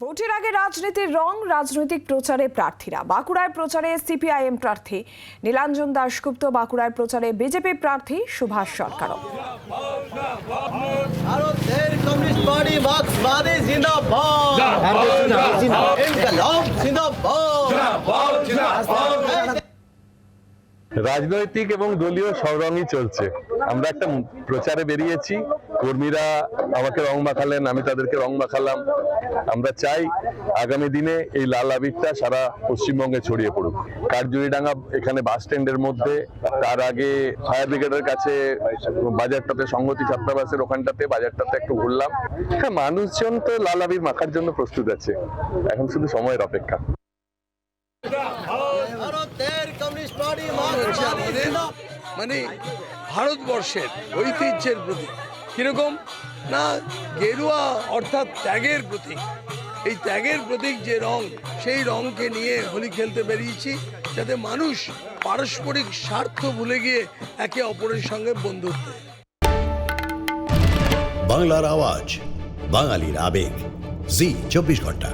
ভোটের আগে রাজনীতির রং, রাজনৈতিক প্রচারে প্রার্থীরা। বাঁকুড়ায় প্রচারে সিপিআইএম প্রার্থী নীলাঞ্জন দাশগুপ্ত, বাঁকুড়ায় প্রচারে বিজেপি প্রার্থী সুভাষ সরকারও। ভারতের কমিউনিস্ট পার্টি মার্ক্সবাদী জিন্দাবাদ, ইনকলাব জিন্দাবাদ। রাজনৈতিক এবং দলীয় সব রঙই চলছে। আমরা একটা প্রচারে বেরিয়েছি, কর্মীরা আমাকে রং মাখালেন, আমি তাদেরকে রং মাখালাম। আমরা চাই আগামী দিনে এই লাল আবিরটা সারা পশ্চিমবঙ্গে ছড়িয়ে পড়ুক। কাঠজুড়িডাঙ্গা এখানে বাস স্ট্যান্ডের মধ্যে, তার আগে ফায়ার ব্রিগেডের কাছে বাজারটাতে, সংহতি ছাত্রাবাসের ওখানটাতে, বাজারটাতে একটু ঘুরলাম। হ্যাঁ, মানুষজন তো লাল আবির মাখার জন্য প্রস্তুত আছে, এখন শুধু সময়ের অপেক্ষা। ভারতের কমিউনিস্ট পার্টি মার্ক্সবাদী জিন্দাবাদ। মানে ভারতবর্ষের ঐতিহ্যের প্রতীক। কিরকম না, গেরুয়া অর্থাৎ ত্যাগের প্রতীক। এই ত্যাগের প্রতীক যে রং, সেই রংকে নিয়ে হোলি খেলতে বেরিয়েছি, যাতে মানুষ পারস্পরিক স্বার্থ ভুলে গিয়ে একে অপরের সঙ্গে বন্ধুত্ব। বাংলার আওয়াজ, বাঙালির আবেগ, জি 24 ঘন্টা।